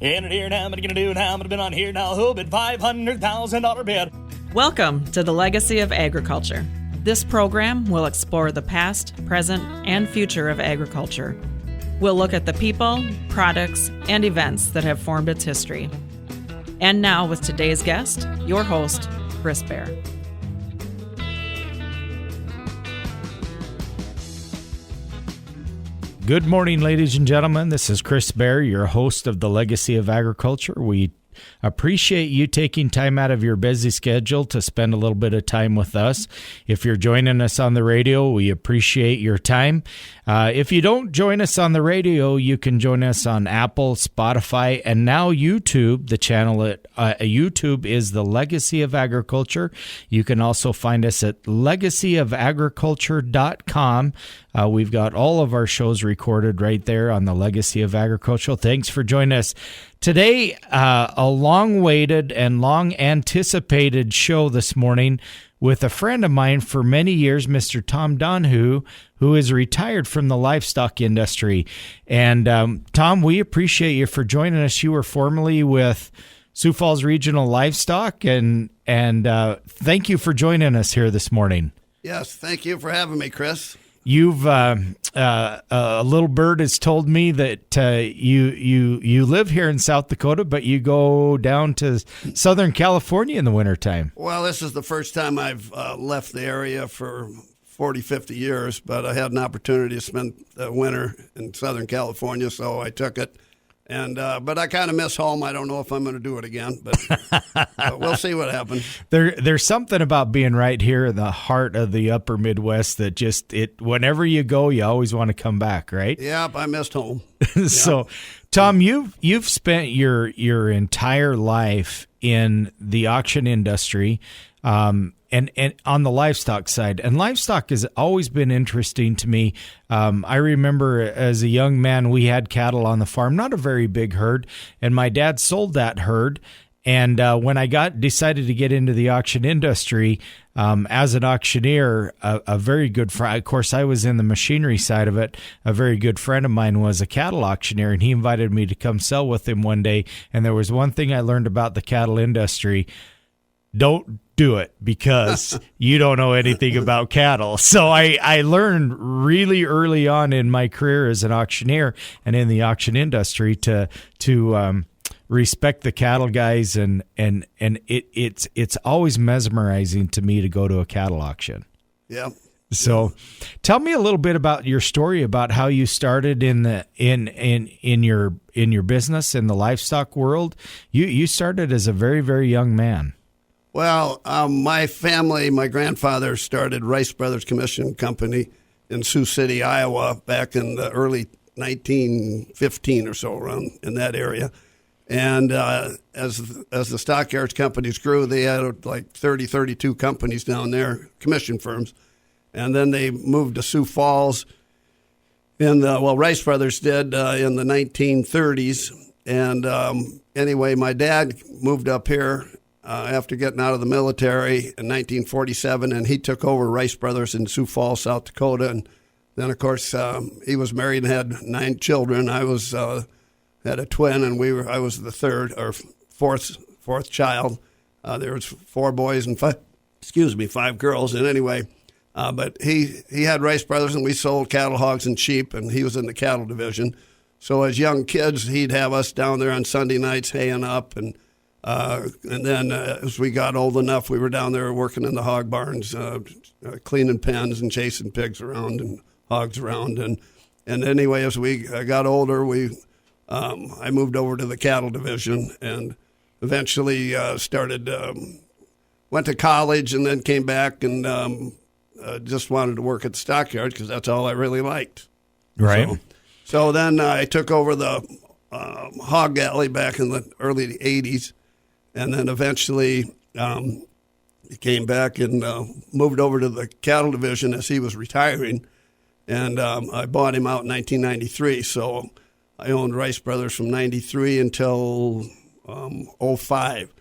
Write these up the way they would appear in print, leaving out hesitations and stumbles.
In it here now, I'm gonna do now, I'm gonna been on here now, who bid $500,000 bid. Welcome to the Legacy of Agriculture. This program will explore the past, present, and future of agriculture. We'll look at the people, products, and events that have formed its history. And now with today's guest, your host, Chris Bair. Good morning, ladies and gentlemen. This is Chris Bair, your host of the Legacy of Agriculture. We appreciate you taking time out of your busy schedule to spend a little bit of time with us. If you're joining us on the radio, we appreciate your time. If you don't join us on the radio, you can join us on Apple, Spotify, and now YouTube. The channel at YouTube is the Legacy of Agriculture. You can also find us at legacyofagriculture.com. We've got all of our shows recorded right there on the Legacy of Agriculture. Thanks for joining us. Today, a long-awaited and long-anticipated show this morning with a friend of mine for many years, Mr. Tom Donohue, who is retired from the livestock industry. And Tom, we appreciate you for joining us. You were formerly with Sioux Falls Regional Livestock, and thank you for joining us here this morning. Yes, thank you for having me, Chris. You've a little bird has told me that you live here in South Dakota, but you go down to Southern California in the wintertime. Well, this is the first time I've left the area for 40, 50 years, but I had an opportunity to spend the winter in Southern California, so I took it. And but I kind of miss home. I don't know if I'm going to do it again, but we'll see what happens. There's something about being right here in the heart of the upper Midwest that just whenever you go, you always want to come back, right? Yep, I missed home. So, Tom, you've spent your entire life in the auction industry, and on the livestock side. And livestock has always been interesting to me. I remember as a young man, we had cattle on the farm, not a very big herd, and my dad sold that herd. And when I decided to get into the auction industry, as an auctioneer, a very good friend, of course, I was in the machinery side of it. A very good friend of mine was a cattle auctioneer, and he invited me to come sell with him one day. And there was one thing I learned about the cattle industry: don't do it because you don't know anything about cattle. So I learned really early on in my career as an auctioneer and in the auction industry to respect the cattle guys, and it's always mesmerizing to me to go to a cattle auction. Yeah. So tell me a little bit about your story about how you started in your business in the livestock world. You started as a very, very young man. Well, my family, my grandfather started Rice Brothers Commission Company in Sioux City, Iowa, back in the early 1915 or so, around in that area. And as the stockyards companies grew, they had like 32 companies down there, commission firms. And then they moved to Sioux Falls. Rice Brothers did in the 1930s. And anyway, my dad moved up here after getting out of the military in 1947, and he took over Rice Brothers in Sioux Falls, South Dakota. And then, of course, he was married and had 9 children. I was had a twin, and I was the third or fourth child. There was 4 boys and 5 girls. And anyway, but he had Rice Brothers, and we sold cattle, hogs, and sheep, and he was in the cattle division. So as young kids, he'd have us down there on Sunday nights haying up, and then as we got old enough, we were down there working in the hog barns, cleaning pens and chasing pigs around and hogs around. And anyway, as we got older, I moved over to the cattle division and eventually went to college and then came back and just wanted to work at the stockyard because that's all I really liked. Right. So then I took over the hog galley back in the early 80s. And then eventually he came back and moved over to the cattle division as he was retiring. And I bought him out in 1993. So I owned Rice Brothers from 93 until 05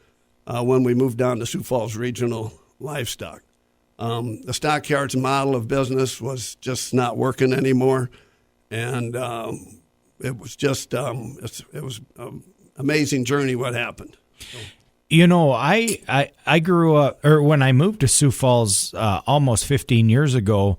when we moved down to Sioux Falls Regional Livestock. The stockyards model of business was just not working anymore. And it was just, it was amazing journey what happened. You know, I grew up, or when I moved to Sioux Falls almost 15 years ago,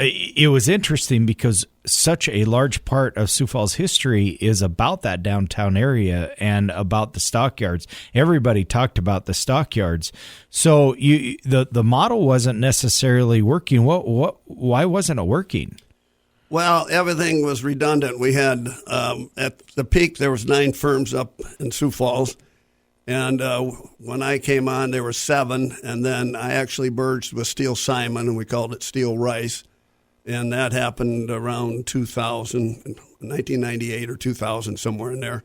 it was interesting because such a large part of Sioux Falls history is about that downtown area and about the stockyards. Everybody talked about the stockyards. So the model wasn't necessarily working. Why wasn't it working? Well, everything was redundant. We had, at the peak, there was 9 firms up in Sioux Falls. And when I came on, there were 7. And then I actually merged with Steel Simon, and we called it Steel Rice. And that happened around 2000, 1998 or 2000, somewhere in there.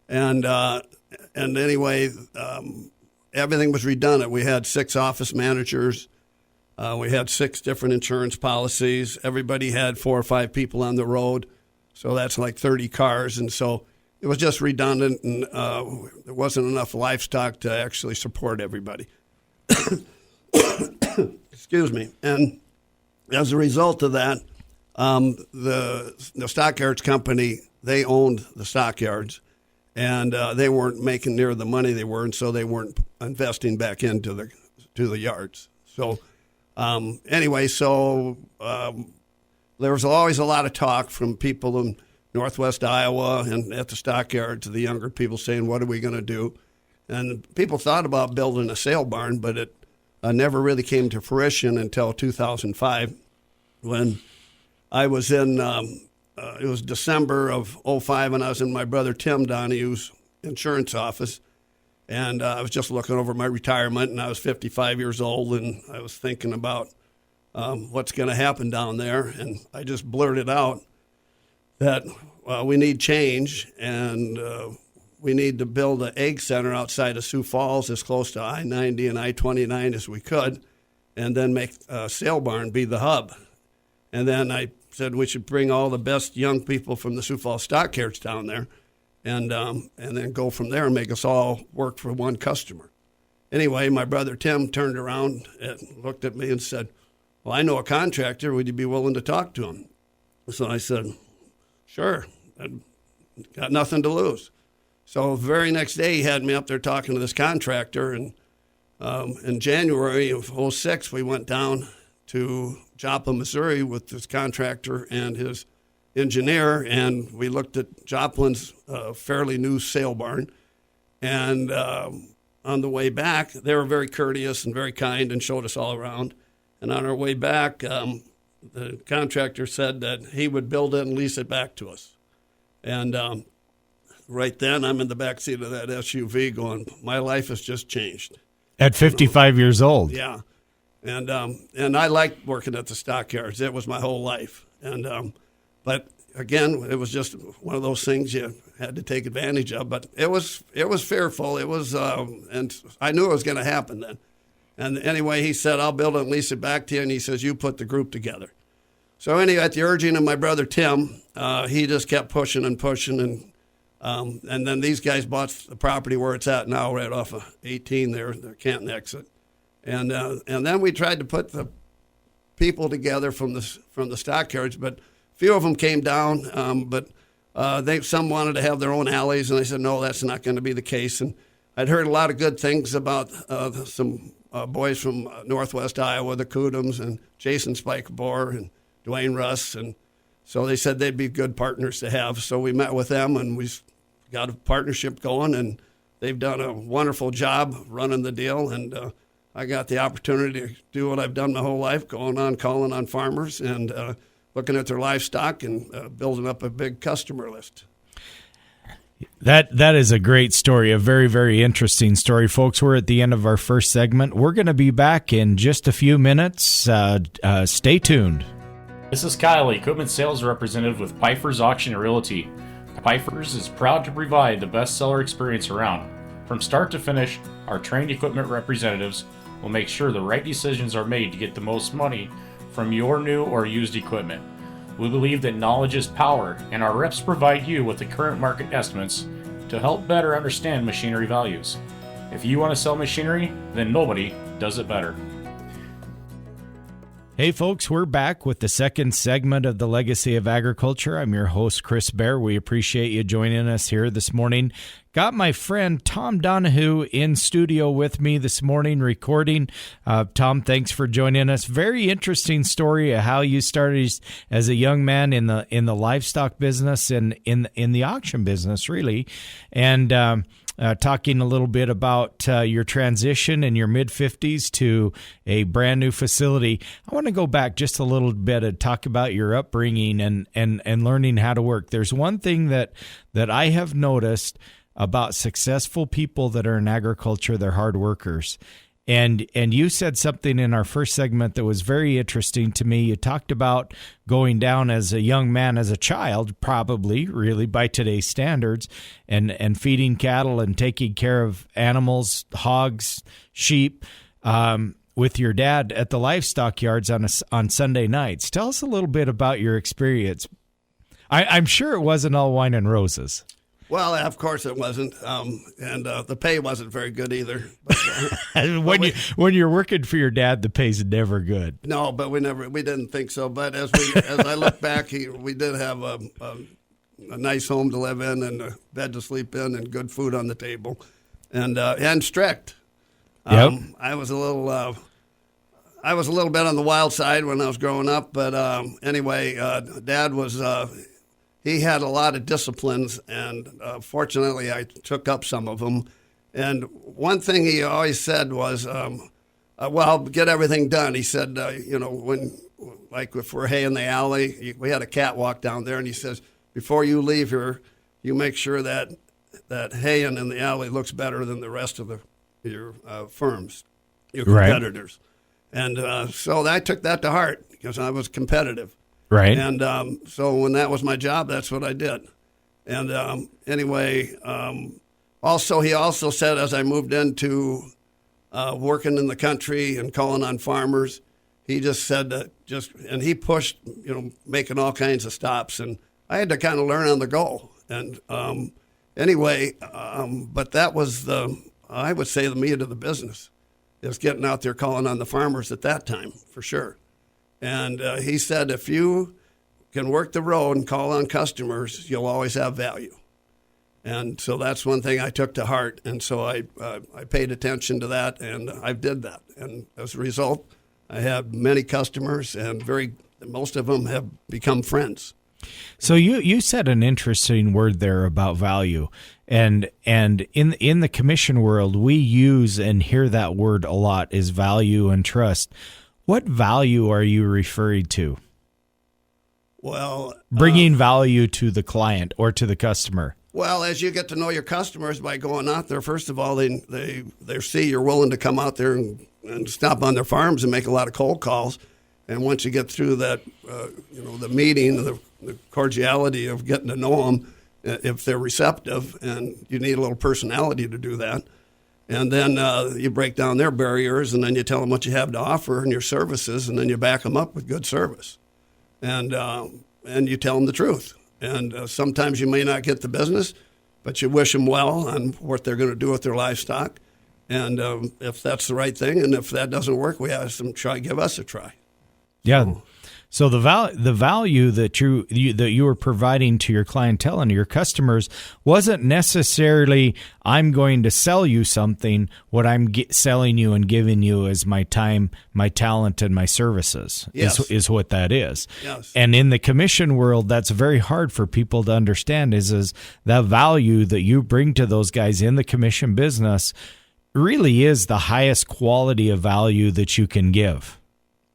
And anyway, everything was redundant. We had 6 office managers. We had 6 different insurance policies. Everybody had 4 or 5 people on the road. So that's like 30 cars. And so it was just redundant, and there wasn't enough livestock to actually support everybody. Excuse me. And as a result of that, the stockyards company, they owned the stockyards, and they weren't making near the money they were, and so they weren't investing back into the yards. So anyway, there was always a lot of talk from people in Northwest Iowa and at the stockyards, the younger people saying, what are we going to do? And people thought about building a sale barn, but it never really came to fruition until 2005 when I was in, it was December of 2005, and I was in my brother Tom Donohue's insurance office. And I was just looking over my retirement, and I was 55 years old, and I was thinking about what's going to happen down there. And I just blurted out that we need change, and we need to build an egg center outside of Sioux Falls as close to I-90 and I-29 as we could, and then make Sale Barn be the hub. And then I said we should bring all the best young people from the Sioux Falls stockyards down there, and then go from there and make us all work for one customer. Anyway, my brother Tim turned around and looked at me and said, well, I know a contractor. Would you be willing to talk to him? So I said, sure. I've got nothing to lose. So the very next day, he had me up there talking to this contractor. And in January of 2006, we went down to Joplin, Missouri with this contractor and his engineer, and we looked at Joplin's fairly new sale barn. And on the way back, they were very courteous and very kind and showed us all around. And on our way back, the contractor said that he would build it and lease it back to us. And right then, I'm in the back seat of that SUV going, my life has just changed. At 55 years old. Yeah. And I liked working at the stockyards. It was my whole life. And but again, it was just one of those things you had to take advantage of. But it was fearful. It was, and I knew it was going to happen then. And anyway, he said, I'll build it and lease it back to you. And he says, you put the group together. So anyway, at the urging of my brother Tim, he just kept pushing and pushing. And then these guys bought the property where it's at now, right off of 18 there, the Canton exit. And then we tried to put the people together from the stockyards, but a few of them came down. But some wanted to have their own alleys, and I said, no, that's not going to be the case. And I'd heard a lot of good things about some boys from Northwest Iowa, the Cudums, and Jason Spikebore and Dwayne Russ, and so they said they'd be good partners to have. So we met with them, and we got a partnership going, and they've done a wonderful job running the deal. And I got the opportunity to do what I've done my whole life, going on calling on farmers and looking at their livestock and building up a big customer list. That is a great story, a very, very interesting story. Folks, we're at the end of our first segment. We're going to be back in just a few minutes. Stay tuned. This is Kyle, equipment sales representative with Pfeiffer's Auction and Realty. Pfeiffer's is proud to provide the best seller experience around. From start to finish, our trained equipment representatives will make sure the right decisions are made to get the most money from your new or used equipment. We believe that knowledge is power, and our reps provide you with the current market estimates to help better understand machinery values. If you want to sell machinery, then nobody does it better. Hey folks, we're back with the second segment of the Legacy of Agriculture. I'm your host, Chris Bair. We appreciate you joining us here this morning. Got my friend Tom Donohue in studio with me this morning recording. Tom, thanks for joining us. Very interesting story of how you started as a young man in the livestock business and in the auction business, really. And talking a little bit about your transition in your mid-50s to a brand new facility. I want to go back just a little bit and talk about your upbringing and learning how to work. There's one thing that I have noticed about successful people that are in agriculture. They're hard workers. And you said something in our first segment that was very interesting to me. You talked about going down as a young man, as a child, probably, really, by today's standards, and feeding cattle and taking care of animals, hogs, sheep, with your dad at the livestock yards on Sunday nights. Tell us a little bit about your experience. I'm sure it wasn't all wine and roses. Well, of course it wasn't, and the pay wasn't very good either. But, when you're working for your dad, the pay's never good. No, but we didn't think so. But as I look back, we did have a nice home to live in and a bed to sleep in and good food on the table, and strict. Yep. I was a little bit on the wild side when I was growing up, but anyway, Dad was. He had a lot of disciplines, and fortunately, I took up some of them. And one thing he always said was, well, get everything done. He said, if we're hay in the alley, we had a catwalk down there, and he says, before you leave here, you make sure that hay in the alley looks better than the rest of your firms, your competitors. Right. And so I took that to heart because I was competitive. Right. And so when that was my job, that's what I did. And anyway, he also said as I moved into working in the country and calling on farmers, he just said and he pushed, making all kinds of stops. And I had to kind of learn on the go. And anyway, but that was I would say the meat of the business is getting out there calling on the farmers at that time, for sure. And he said, if you can work the road and call on customers, you'll always have value. And so that's one thing I took to heart. And so I paid attention to that, and I did that. And as a result, I have many customers, and most of them have become friends. So you said an interesting word there about value. And in the commission world, we use and hear that word a lot, is value and trust. What value are you referring to? Well, bringing value to the client or to the customer. Well, as you get to know your customers by going out there, first of all, they see you're willing to come out there and stop on their farms and make a lot of cold calls. And once you get through that, the meeting, the cordiality of getting to know them, if they're receptive, and you need a little personality to do that. And then you break down their barriers, and then you tell them what you have to offer and your services, and then you back them up with good service. And you tell them the truth. And sometimes you may not get the business, but you wish them well on what they're going to do with their livestock. And if that's the right thing, and if that doesn't work, we ask them to give us a try. Yeah. So the value that you were providing to your clientele and your customers wasn't necessarily, I'm going to sell you something. What I'm selling you and giving you is my time, my talent, and my services. Yes. is what that is. Yes. And in the commission world, that's very hard for people to understand. Is the value that you bring to those guys in the commission business really is the highest quality of value that you can give.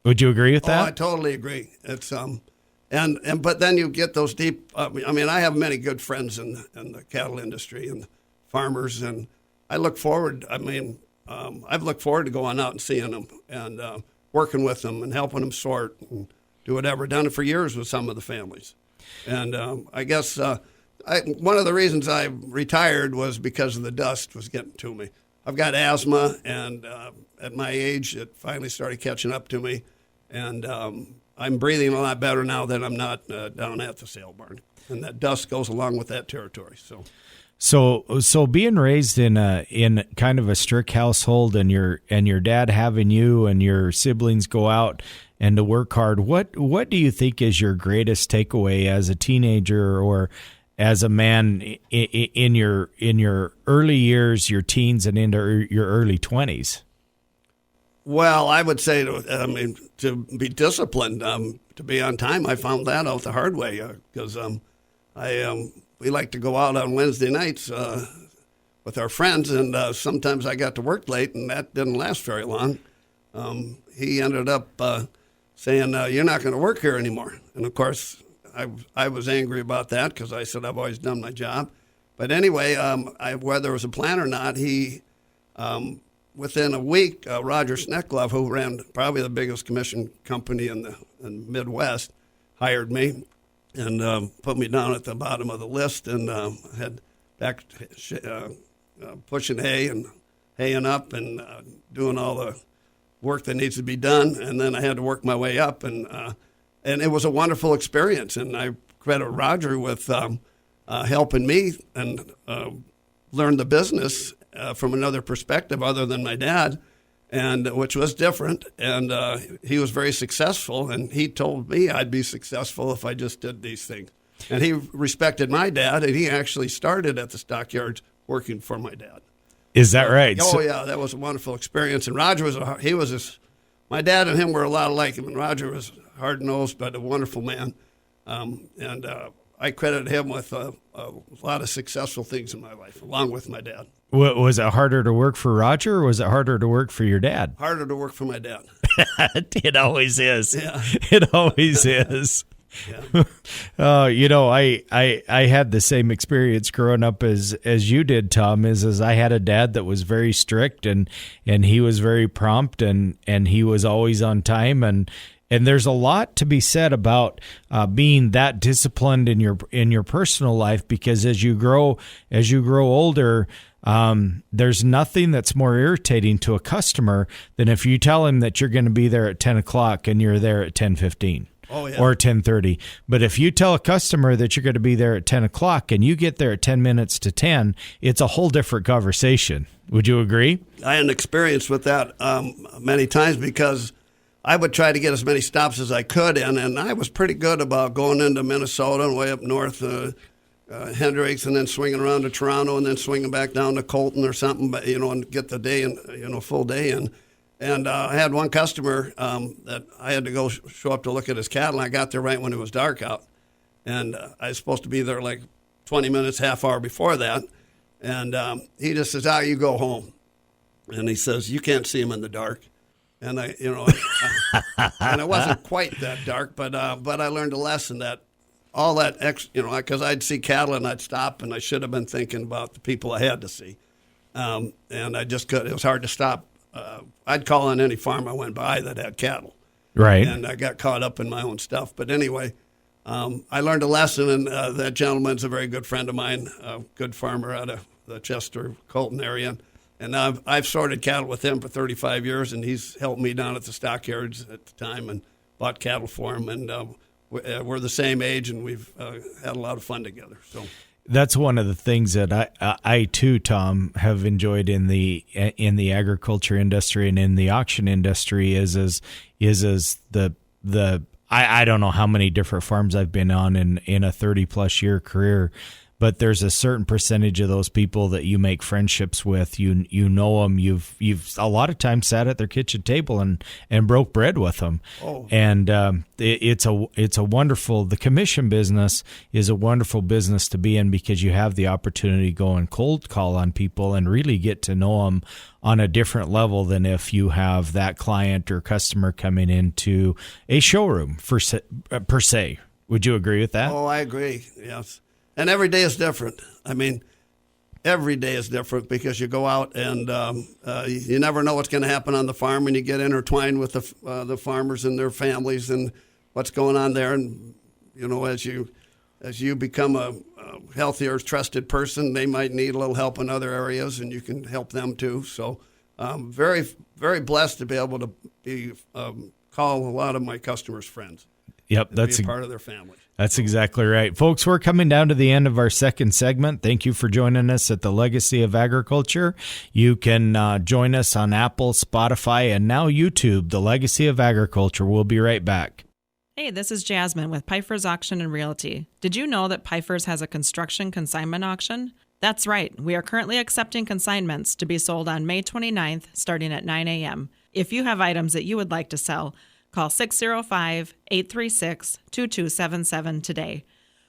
Would you agree with that? Oh, I totally agree. It's but then you get those deep. I have many good friends in the cattle industry and farmers, and I look forward. I've looked forward to going out and seeing them and working with them and helping them sort and do whatever. Done it for years with some of the families, and I guess one of the reasons I retired was because of the dust was getting to me. I've got asthma, and at my age, it finally started catching up to me. And I'm breathing a lot better now that I'm not down at the sale barn. and that dust goes along with that territory. So being raised in kind of a strict household, and your dad having you and your siblings go out and to work hard, what do you think is your greatest takeaway as a teenager or as a man in your early years, your teens, and into your early 20s? Well, I would say, to be disciplined, to be on time. I found that out the hard way because we like to go out on Wednesday nights with our friends, and sometimes I got to work late, and that didn't last very long. He ended up saying, "You're not going to work here anymore." And of course, I was angry about that because I said I've always done my job. But anyway, whether it was a plan or not, he. Within a week, Roger Sneckloff, who ran probably the biggest commission company in the Midwest, hired me and put me down at the bottom of the list, and had back pushing hay and haying up and doing all the work that needs to be done. And then I had to work my way up, and it was a wonderful experience. And I credit Roger with helping me and learn the business from another perspective other than my dad, and which was different. And he was very successful, and he told me I'd be successful if I just did these things. And he respected my dad, and he actually started at the stockyards working for my dad. Is that right? Oh, yeah, that was a wonderful experience. And Roger my dad and him were a lot alike. I mean, Roger was hard-nosed, but a wonderful man. And I credit him with a lot of successful things in my life, along with my dad. Was it harder to work for Roger, or was it harder to work for your dad? Harder to work for my dad. It always is. Yeah. It always is. Yeah. I had the same experience growing up as you did, Tom. Is I had a dad that was very strict, and he was very prompt, and he was always on time, and there's a lot to be said about being that disciplined in your personal life, because as you grow older, there's nothing that's more irritating to a customer than if you tell him that you're going to be there at 10 o'clock and you're there at 10:15. Oh, yeah. Or 10:30. But if you tell a customer that you're going to be there at 10 o'clock and you get there at 10 minutes to 10, it's a whole different conversation. Would you agree? I had an experience with that many times, because I would try to get as many stops as I could in, and I was pretty good about going into Minnesota and way up north, Hendricks, and then swinging around to Toronto, and then swinging back down to Colton or something, but, and get the day in, full day in. And I had one customer that I had to go show up to look at his cattle, and I got there right when it was dark out. And I was supposed to be there like 20 minutes, half hour before that. And he just says, you go home. And he says, you can't see him in the dark. And and it wasn't quite that dark, but I learned a lesson that all that because I'd see cattle and I'd stop, and I should have been thinking about the people I had to see. And I just couldn't. It was hard to stop. I'd call on any farm I went by that had cattle. Right. And I got caught up in my own stuff. But anyway, I learned a lesson, and that gentleman's a very good friend of mine, a good farmer out of the Chester, Colton area. And I've sorted cattle with him for 35 years, and he's helped me down at the stockyards at the time and bought cattle for him. And we're the same age, and we've had a lot of fun together. So that's one of the things that I too, Tom, have enjoyed in the agriculture industry and in the auction industry is the I don't know how many different farms I've been on in a 30+ year career, but there's a certain percentage of those people that you make friendships with. You know them. You've a lot of times sat at their kitchen table and broke bread with them. Oh. And it's a wonderful. The commission business is a wonderful business to be in, because you have the opportunity to go and cold call on people and really get to know them on a different level than if you have that client or customer coming into a showroom per se. Would you agree with that? Oh, I agree. Yes. And every day is different. I mean, every day is different, because you go out and you never know what's going to happen on the farm, and you get intertwined with the farmers and their families and what's going on there. And as you become a healthier, trusted person, they might need a little help in other areas, and you can help them too. So, very, very blessed to be able to call a lot of my customers friends. Yep, that's be a part of their family. That's exactly right. Folks, we're coming down to the end of our second segment. Thank you for joining us at the Legacy of Agriculture. You can join us on Apple, Spotify, and now YouTube, the Legacy of Agriculture. We'll be right back. Hey, this is Jasmine with Pfeiffer's Auction and Realty. Did you know that Pfeiffer's has a construction consignment auction? That's right. We are currently accepting consignments to be sold on May 29th, starting at 9 a.m. If you have items that you would like to sell, call 605-836-2277 today.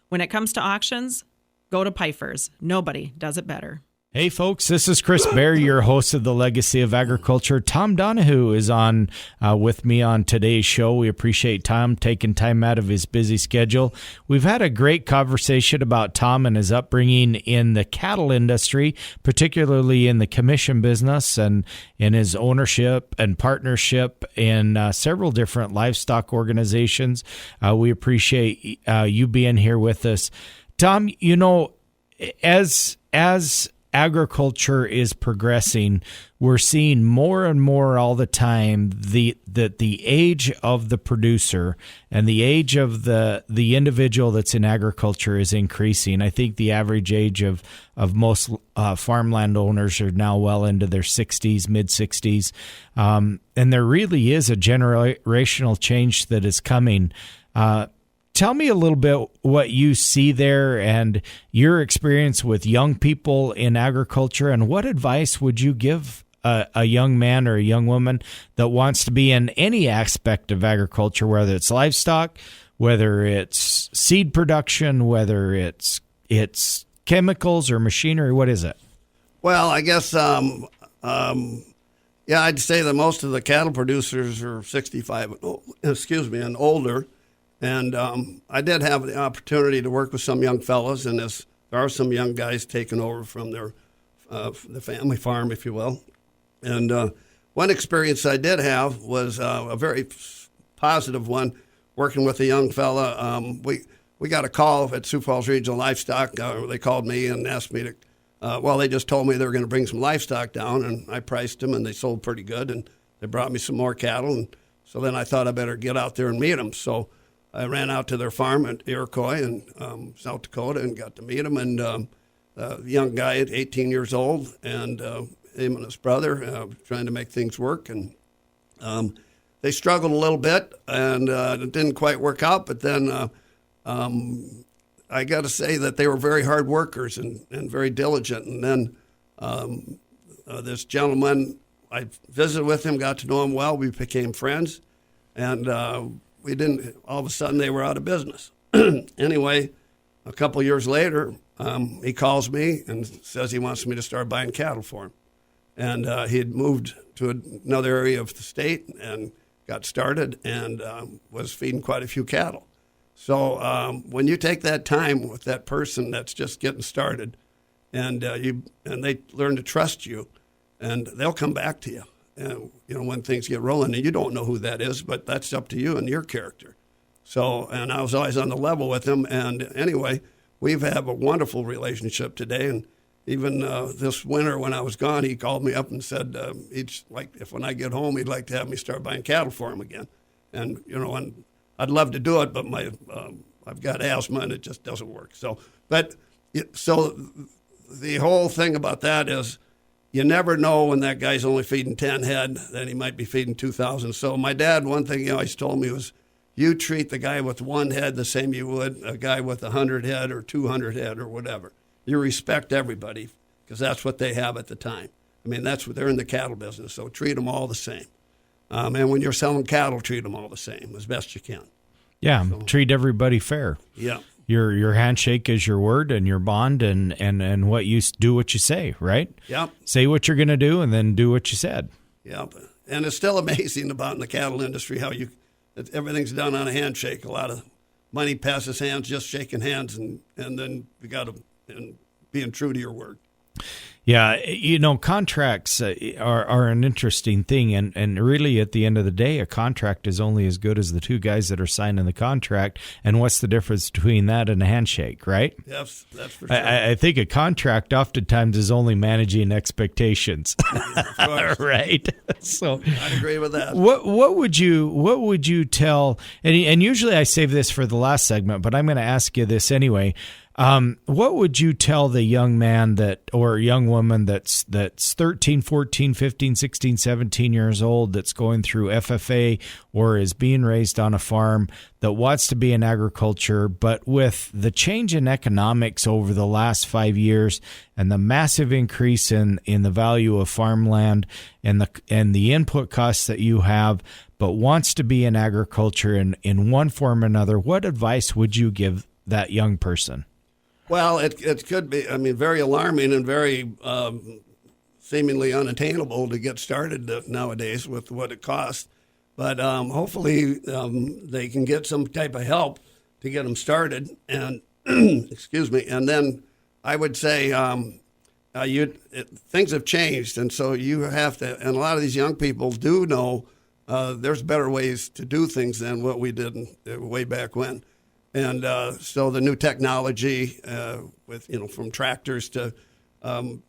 When it comes to auctions, go to Pfeiffer's. Nobody does it better. Hey, folks, this is Chris Bair, your host of the Legacy of Agriculture. Tom Donohue is on with me on today's show. We appreciate Tom taking time out of his busy schedule. We've had a great conversation about Tom and his upbringing in the cattle industry, particularly in the commission business, and in his ownership and partnership in several different livestock organizations. We appreciate you being here with us. Tom, you know, as agriculture is progressing, we're seeing more and more all the time that the age of the producer and the age of the individual that's in agriculture is increasing. I think the average age of most farmland owners are now well into their 60s, mid-60s. And there really is a generational change that is coming. Tell me a little bit what you see there and your experience with young people in agriculture, and what advice would you give a young man or a young woman that wants to be in any aspect of agriculture, whether it's livestock, whether it's seed production, whether it's chemicals or machinery? What is it? Well, I guess, I'd say that most of the cattle producers are 65, and older. And I did have the opportunity to work with some young fellows, and there are some young guys taking over from the family farm, if you will. And one experience I did have was a very positive one, working with a young fella. We got a call at Sioux Falls Regional Livestock. They called me and asked me to, they just told me they were going to bring some livestock down, and I priced them, and they sold pretty good, and they brought me some more cattle. And so then I thought I better get out there and meet them. So I ran out to their farm at Iroquois in South Dakota and got to meet him. And a young guy at 18 years old, and him and his brother trying to make things work. And they struggled a little bit, and it didn't quite work out. But then I got to say that they were very hard workers and very diligent. And then this gentleman, I visited with him, got to know him well. We became friends. And we didn't, all of a sudden they were out of business. Anyway, a couple years later, he calls me and says he wants me to start buying cattle for him. And he had moved to another area of the state and got started and was feeding quite a few cattle. So when you take that time with that person that's just getting started, and they learn to trust you, and they'll come back to you. And, when things get rolling, and you don't know who that is, but that's up to you and your character. So, and I was always on the level with him. And anyway, we've had a wonderful relationship today. And even this winter when I was gone, he called me up and said if when I get home, he'd like to have me start buying cattle for him again. And, and I'd love to do it, but I've got asthma and it just doesn't work. So the whole thing about that is, you never know when that guy's only feeding 10 head, then he might be feeding 2,000. So my dad, one thing he always told me was, you treat the guy with one head the same you would a guy with 100 head or 200 head or whatever. You respect everybody because that's what they have at the time. I mean, that's what they're in the cattle business, so treat them all the same. And when you're selling cattle, treat them all the same as best you can. Yeah, so, treat everybody fair. Yeah. Your handshake is your word and your bond, and what you do, what you say, right? Yep. Say what you're going to do, and then do what you said. Yep. And it's still amazing about in the cattle industry how everything's done on a handshake. A lot of money passes hands, just shaking hands, and then you got to being true to your word. Yeah, contracts are an interesting thing, and really at the end of the day, a contract is only as good as the two guys that are signing the contract. And what's the difference between that and a handshake, right? Yes, that's for sure. I think a contract oftentimes is only managing expectations, right? So I agree with that. What would you tell? And usually I save this for the last segment, but I'm going to ask you this anyway. What would you tell the young man or young woman that's 13, 14, 15, 16, 17 years old that's going through FFA or is being raised on a farm that wants to be in agriculture, but with the change in economics over the last 5 years and the massive increase in the value of farmland and the input costs that you have, but wants to be in agriculture in one form or another, what advice would you give that young person? Well, it could be, very alarming and very seemingly unattainable to get started nowadays with what it costs. But hopefully they can get some type of help to get them started. And excuse me. And then I would say things have changed, and so you have to. And a lot of these young people do know there's better ways to do things than what we did way back when. And so the new technology with from tractors to with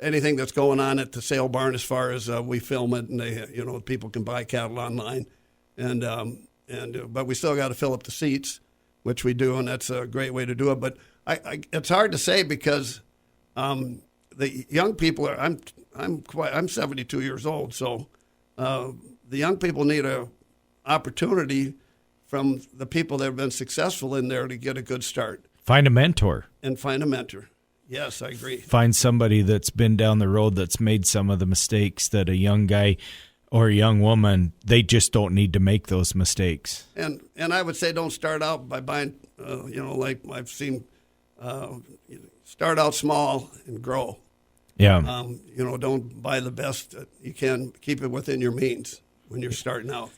anything that's going on at the sale barn as far as we film it and people can buy cattle online and but we still got to fill up the seats, which we do, and that's a great way to do it. But it's hard to say because the young people are I'm 72 years old, so the young people need a opportunity from the people that have been successful in there to get a good start. Find a mentor. Yes, I agree. Find somebody that's been down the road that's made some of the mistakes that a young guy or a young woman, they just don't need to make those mistakes. And I would say don't start out by buying, like I've seen, start out small and grow. Yeah. Don't buy the best. You can keep it within your means when you're starting out.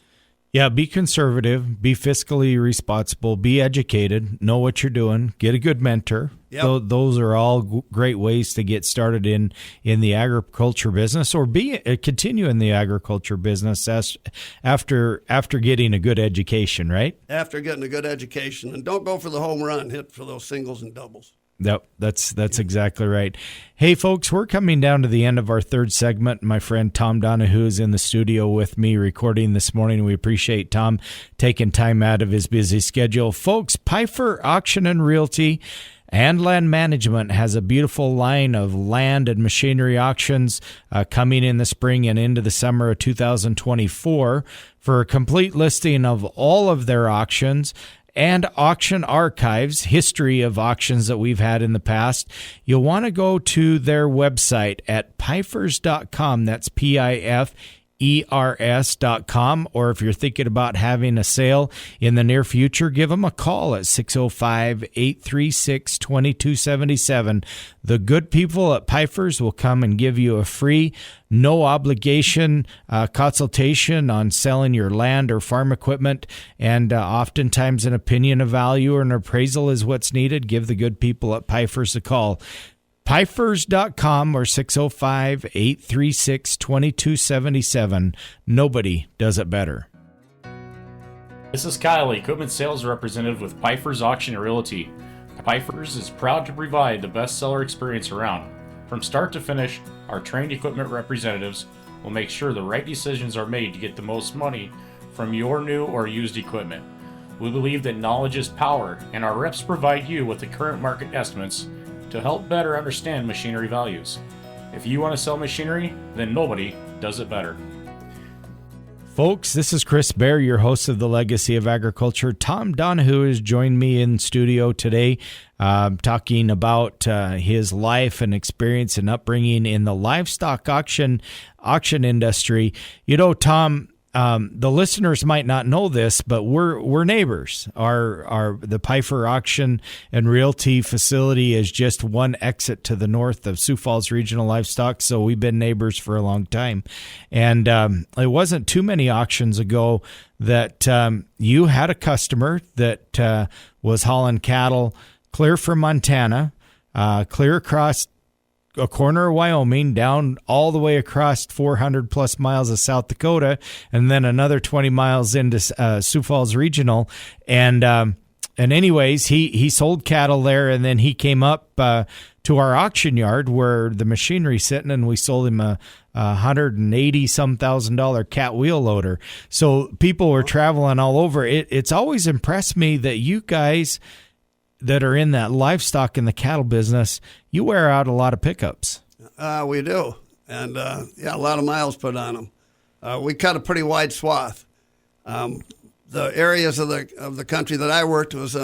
Yeah, be conservative, be fiscally responsible, be educated, know what you're doing, get a good mentor. Yep. Those are all great ways to get started in the agriculture business or continue in the agriculture business after getting a good education, right? After getting a good education. And don't go for the home run, hit for those singles and doubles. Yep, that's exactly right. Hey, folks, we're coming down to the end of our third segment. My friend Tom Donohue is in the studio with me recording this morning. We appreciate Tom taking time out of his busy schedule. Folks, Pfeiffer Auction and Realty and Land Management has a beautiful line of land and machinery auctions coming in the spring and into the summer of 2024. For a complete listing of all of their auctions and auction archives, history of auctions that we've had in the past, you'll want to go to their website at pfers.com. That's PIFERS.com. Or if you're thinking about having a sale in the near future, give them a call at 605-836-2277. The good people at Pfeifers will come and give you a free, no obligation consultation on selling your land or farm equipment, and oftentimes an opinion of value or an appraisal is what's needed. Give the good people at Pfeifers a call. Pfeifers.com or 605-836-2277. Nobody does it better. This is Kyle, equipment sales representative with Pfeifers Auction and Realty. Pfeifers is proud to provide the best seller experience around. From start to finish, our trained equipment representatives will make sure the right decisions are made to get the most money from your new or used equipment. We believe that knowledge is power, and our reps provide you with the current market estimates to help better understand machinery values. If you want to sell machinery, then nobody does it better. Folks, this is Chris Bair, your host of The Legacy of Agriculture. Tom Donohue has joined me in studio today talking about his life and experience and upbringing in the livestock auction industry. You know, Tom, the listeners might not know this, but we're neighbors. The Pfeiffer Auction and Realty facility is just one exit to the north of Sioux Falls Regional Livestock, so we've been neighbors for a long time. And it wasn't too many auctions ago that you had a customer that was hauling cattle clear from Montana, clear across a corner of Wyoming, down all the way across 400 plus miles of South Dakota, and then another 20 miles into Sioux Falls Regional. And anyways, he sold cattle there, and then he came up to our auction yard where the machinery's sitting, and we sold him a $180,000 cat wheel loader. So people were traveling all over. It's always impressed me that you guys that are in that livestock and the cattle business, you wear out a lot of pickups. We do, and a lot of miles put on them. We cut a pretty wide swath. The areas of the country that I worked was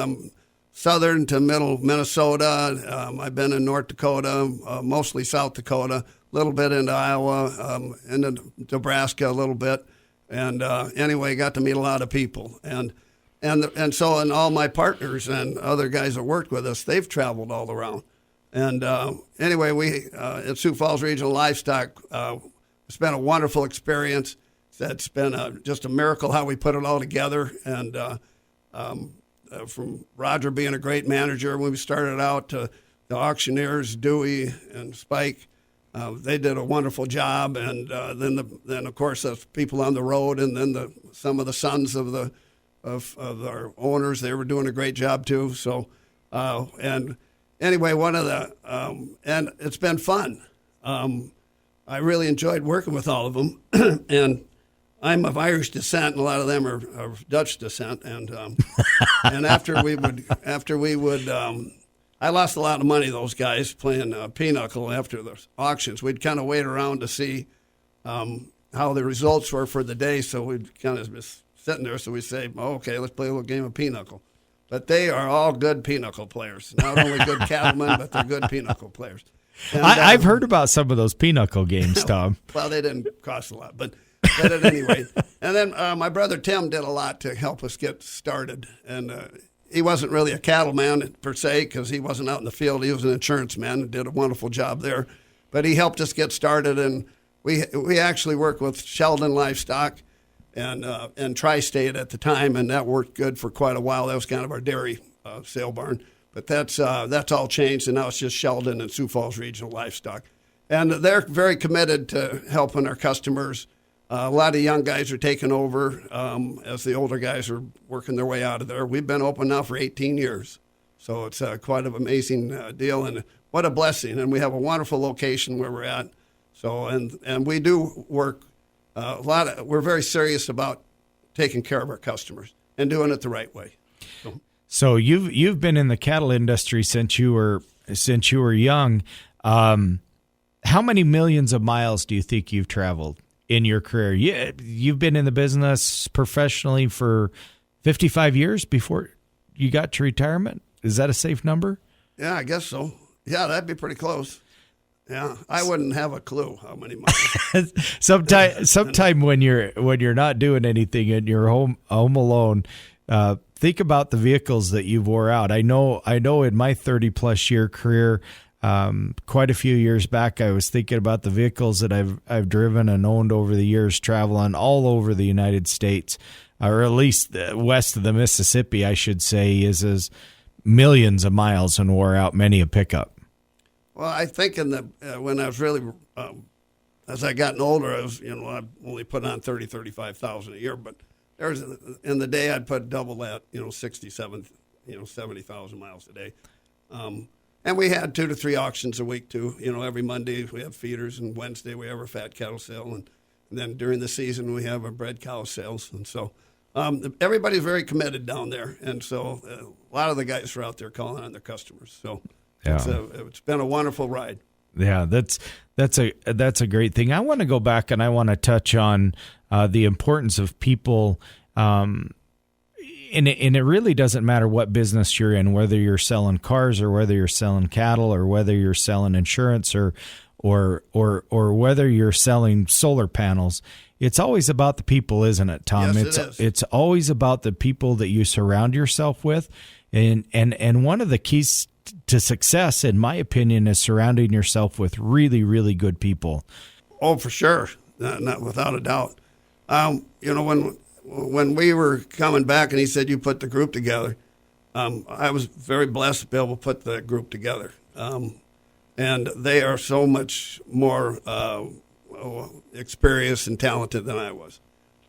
southern to middle Minnesota. I've been in North Dakota, mostly South Dakota, a little bit into Iowa, into Nebraska a little bit, and anyway, got to meet a lot of people, and all my partners and other guys that worked with us, they've traveled all around, and anyway, we at Sioux Falls Regional Livestock, it's been a wonderful experience. It's been just a miracle how we put it all together, and from Roger being a great manager when we started out to the auctioneers, Dewey and Spike, they did a wonderful job, and then of course the people on the road, and then some of the sons of our owners, they were doing a great job too. So, and anyway, and it's been fun. I really enjoyed working with all of them, and I'm of Irish descent, and a lot of them are of Dutch descent, and and after we would, I lost a lot of money, those guys, playing pinochle after the auctions. We'd kind of wait around to see how the results were for the day, so we'd kind of just sitting there, so we'd say, okay, let's play a little game of pinochle. But they are all good pinochle players. Not only good cattlemen, but they're good pinochle players. And, I've heard about some of those pinochle games, Tom. Well, they didn't cost a lot, but at any rate. And then my brother Tim did a lot to help us get started. And he wasn't really a cattleman per se because he wasn't out in the field. He was an insurance man and did a wonderful job there. But he helped us get started, and we actually worked with Sheldon Livestock and Tri-State at the time, and that worked good for quite a while. That was kind of our dairy sale barn. But that's all changed, and now it's just Sheldon and Sioux Falls Regional Livestock. And they're very committed to helping our customers. A lot of young guys are taking over as the older guys are working their way out of there. We've been open now for 18 years, so it's quite an amazing deal, and what a blessing. And we have a wonderful location where we're at. So and we do work a lot. We're very serious about taking care of our customers and doing it the right way. So you've been in the cattle industry since you were young. How many millions of miles do you think you've traveled in your career? You've been in the business professionally for 55 years before you got to retirement. Is that a safe number? Yeah, I guess so. Yeah, that'd be pretty close. Yeah, I wouldn't have a clue how many miles. Sometime when you're not doing anything and you're home alone, think about the vehicles that you've wore out. I know in my 30+ year career, quite a few years back, I was thinking about the vehicles that I've driven and owned over the years, traveling all over the United States, or at least west of the Mississippi, I should say, is millions of miles and wore out many a pickup. Well, I think when I was really, as I gotten older, I only put on 35,000 a year, but in the day I'd put double that, 67, 70,000 miles a day. And we had 2 to 3 auctions a week too. Every Monday we have feeders, and Wednesday we have our fat cattle sale, and then during the season we have our bred cow sales. And so everybody's very committed down there, and so a lot of the guys are out there calling on their customers. So it's been a wonderful ride. Yeah, that's a great thing. I want to go back and I want to touch on the importance of people. And it really doesn't matter what business you're in, whether you're selling cars or whether you're selling cattle or whether you're selling insurance or whether you're selling solar panels. It's always about the people, isn't it, Tom? Yes, it is. It's always about the people that you surround yourself with. And one of the keys to success, in my opinion, is surrounding yourself with really, really good people. Oh, for sure. Not without a doubt. When we were coming back and he said, you put the group together, I was very blessed to be able to put the group together. And they are so much more experienced and talented than I was.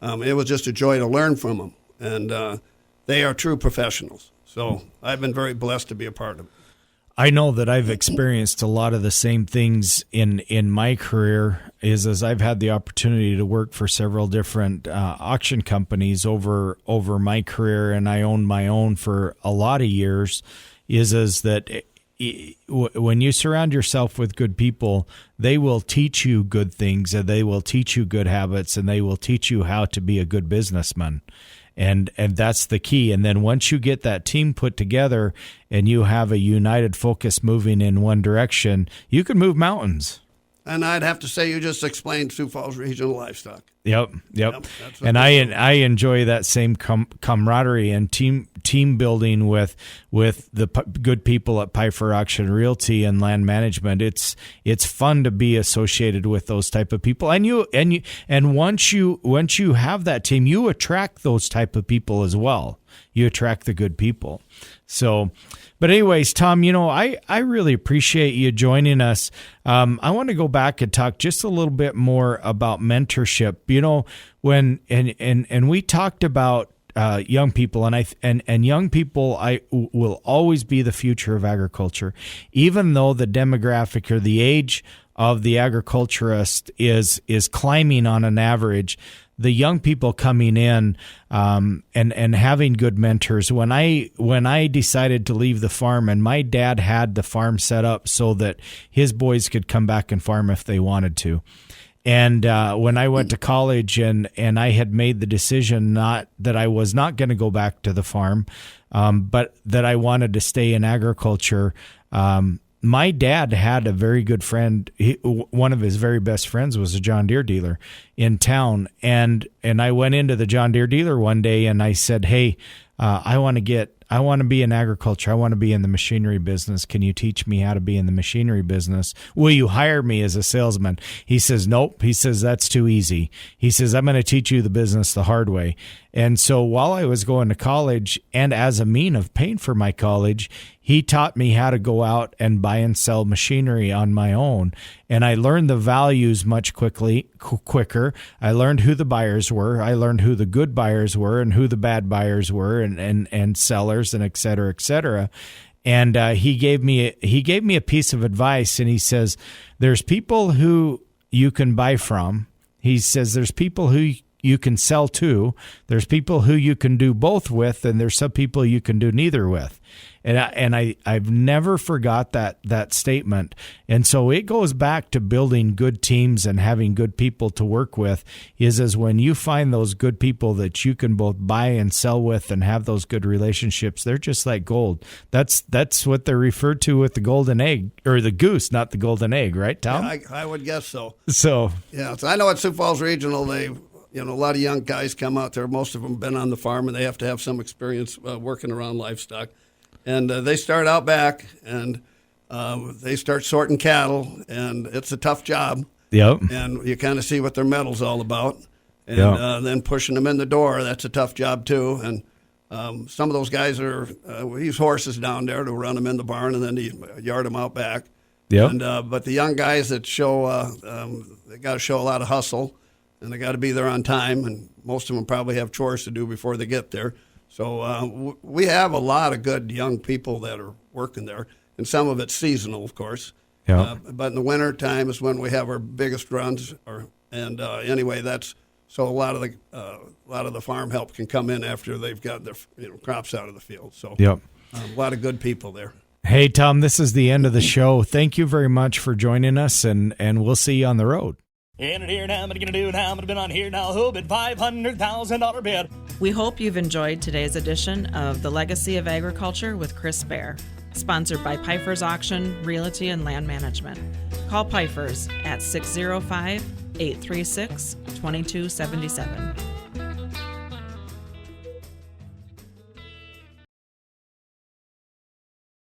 It was just a joy to learn from them. And they are true professionals. So I've been very blessed to be a part of it. I know that I've experienced a lot of the same things in my career as I've had the opportunity to work for several different auction companies over my career, and I owned my own for a lot of years, is that when you surround yourself with good people, they will teach you good things, and they will teach you good habits, and they will teach you how to be a good businessman. And that's the key. And then once you get that team put together and you have a united focus moving in one direction, you can move mountains. And I'd have to say you just explained Sioux Falls Regional Livestock. Yep. And I enjoy that same camaraderie and team building with the good people at Pfeiffer Auction Realty and Land Management. It's fun to be associated with those type of people. And once you have that team, you attract those type of people as well. You attract the good people. So, but anyways, Tom, I really appreciate you joining us. I want to go back and talk just a little bit more about mentorship. When we talked about young people, and young people will always be the future of agriculture, even though the demographic or the age of the agriculturist is climbing on an average. The young people coming in and having good mentors. When I decided to leave the farm, and my dad had the farm set up so that his boys could come back and farm if they wanted to. And when I went to college and I had made the decision that I was not going to go back to the farm, but that I wanted to stay in agriculture, my dad had a very good friend. One of his very best friends was a John Deere dealer in town. And I went into the John Deere dealer one day and I said, hey, I want to be in agriculture. I want to be in the machinery business. Can you teach me how to be in the machinery business? Will you hire me as a salesman? He says, nope. He says, that's too easy. He says, I'm going to teach you the business the hard way. And so while I was going to college, and as a mean of paying for my college, he taught me how to go out and buy and sell machinery on my own. And I learned the values much quicker. I learned who the buyers were. I learned who the good buyers were and who the bad buyers were, and sellers, and et cetera, et cetera. And he gave me a piece of advice, and he says, there's people who you can buy from. He says, there's people who you can sell to. There's people who you can do both with, and there's some people you can do neither with. And I've never forgot that statement. And so it goes back to building good teams and having good people to work with, is when you find those good people that you can both buy and sell with and have those good relationships, they're just like gold. That's what they're referred to with the golden egg, or the goose, not the golden egg, right, Tom? Yeah, I would guess so. So I know at Sioux Falls Regional, a lot of young guys come out there. Most of them have been on the farm, and they have to have some experience working around livestock. And they start out back, and they start sorting cattle, and it's a tough job. Yep. And you kind of see what their metal's all about. And then pushing them in the door, that's a tough job too. And some of those guys we use horses down there to run them in the barn, and then you yard them out back. Yep. And but the young guys that show, they got to show a lot of hustle, and they got to be there on time, and most of them probably have chores to do before they get there. So we have a lot of good young people that are working there, and some of it's seasonal, of course. Yeah. But in the winter time is when we have our biggest runs. Anyway, that's so a lot of the farm help can come in after they've got their crops out of the field. So yep. A lot of good people there. Hey, Tom, this is the end of the show. Thank you very much for joining us, and we'll see you on the road. In it here now, I'm gonna do now. I'm gonna been on here now. Who bid $500,000 bid? We hope you've enjoyed today's edition of The Legacy of Agriculture with Chris Bair, sponsored by Pfeiffer's Auction, Realty, and Land Management. Call Pfeiffer's at 605-836-2277.